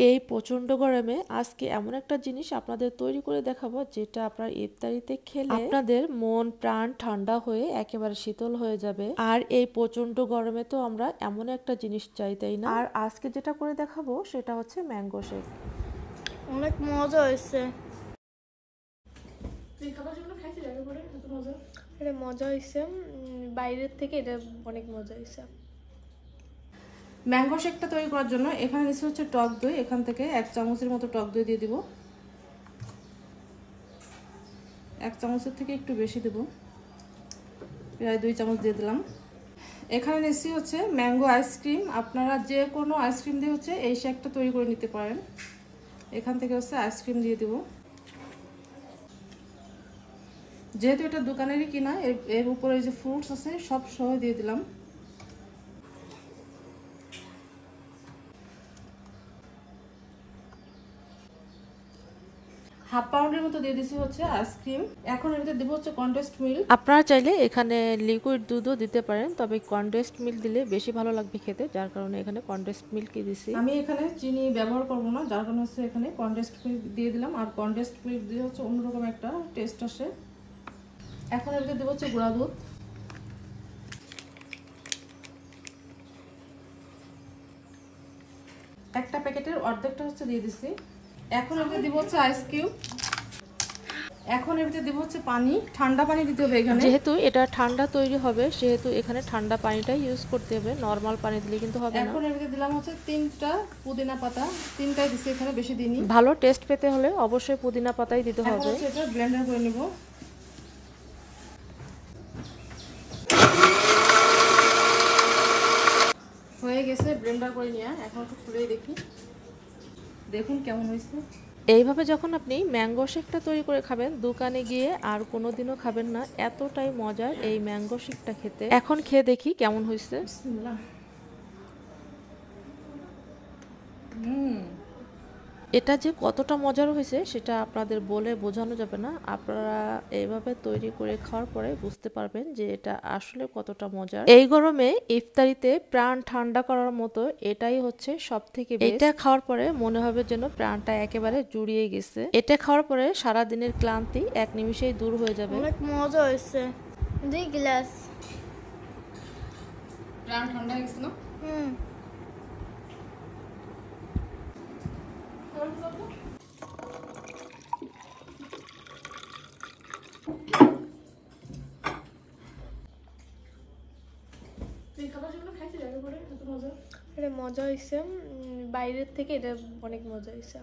এই প্রচন্ড গরমে আজকে এমন একটা জিনিস আপনাদের তৈরি করে দেখাবো যেটা আপনার ইফতারিতে খেলে আপনাদের মন প্রাণ ঠান্ডা হয়ে একেবারে শীতল হয়ে যাবে। আর এই প্রচন্ড গরমে তো আমরা এমন একটা জিনিস চাই, তাই না? আর আজকে যেটা করে দেখাবো সেটা হচ্ছে ম্যাঙ্গো শেক। অনেক মজা হয়েছে। এটা মজা হয়েছে, বাইরের থেকে এটা অনেক মজা হয়েছে। ম্যাঙ্গো শেকটা তৈরি করার জন্য এখানে নিচে হচ্ছে টক দই। এখান থেকে 1 চামচের মতো টক দই দিয়ে দিব। 1 চামচের থেকে একটু বেশি দেব, প্রায় 2 চামচ দিয়ে দিলাম। এখানে নিচে হচ্ছে ম্যাঙ্গো আইসক্রিম। আপনারা যে কোনো আইসক্রিম দিয়ে হচ্ছে এই শেকটা তৈরি করে নিতে পারেন। এখান থেকে হচ্ছে আইসক্রিম দিয়ে দেব। যেহেতু এটা দোকানেরই কিনা, এর উপরে যে ফ্রুটস আছে সব সহ দিয়ে দিলাম। হাফ পাউন্ডের মতো দিয়ে দিছি হচ্ছে আইসক্রিম। এখন এর ভিতরে দেব হচ্ছে কনডেন্সড মিল্ক। আপনারা চাইলে এখানে লিকুইড দুধও দিতে পারেন, তবে কনডেন্সড মিল্ক দিলে বেশি ভালো লাগবে খেতে, যার কারণে এখানে কনডেন্সড মিল্কই দিছি। আমি এখানে চিনি ব্যবহার করব না, যার কারণে হচ্ছে এখানে কনডেন্সড মিল্ক দিয়ে দিলাম। আর কনডেন্সড মিল্ক দিয়ে হচ্ছে অন্যরকম একটা টেস্ট আসে। এখন এর ভিতরে দেব হচ্ছে গুঁড়া দুধ। একটা প্যাকেটের অর্ধেকটা হচ্ছে দিয়ে দিছি। এখন এর ভিতরে দেব হচ্ছে আইস কিউব। এখন এর ভিতরে দেব হচ্ছে পানি, ঠান্ডা পানি দিতে হবে এখানে। যেহেতু এটা ঠান্ডা তৈরি হবে সেহেতু এখানে ঠান্ডা পানিটাই ইউজ করতে হবে, নরমাল পানি দিলে কিন্তু হবে না। এখন এর ভিতরে দিলাম হচ্ছে 3টা পুদিনা পাতা। 3টাই দিছি এখানে, বেশি দিইনি। ভালো টেস্ট পেতে হলে অবশ্যই পুদিনা পাতাই দিতে হবে। এখন এটা ব্লেন্ডার করে নিব। হয়ে গেছে ব্লেন্ডার করে নিয়ে। এখন একটু খুলেই দেখি, দেখুন কেমন হয়েছে। এইভাবে যখন আপনি ম্যাঙ্গো শেকটা তৈরি করে খাবেন, দোকানে গিয়ে আর কোনোদিনও খাবেন না, এতটাই মজার এই ম্যাঙ্গো শেকটা খেতে। এখন খেয়ে দেখি কেমন হয়েছে। বিসমিল্লাহ। এটা যে কতটা মজার হয়েছে সেটা আপনাদের বলে বোঝানো যাবে না। আপনারা এইভাবে তৈরি করে খাওয়ার পরে বুঝতে পারবেন যে এটা আসলে কতটা মজার। এই গরমে ইফতারিতে প্রাণ ঠান্ডা করার মতো এটাই হচ্ছে সবথেকে বেস্ট। এটা খাওয়ার পরে মনে হবে যেন প্রাণটা একেবারে জুড়িয়ে গেছে। এটা খাওয়ার পরে সারা দিনের ক্লান্তি এক নিমিষেই দূর হয়ে যাবে। অনেক মজা হয়েছে। 2 গ্লাস। প্রাণ ঠান্ডা হয়ে গেছে না? এটা মজা হয়েছে, বাইরের থেকে এটা অনেক মজা হয়েছে।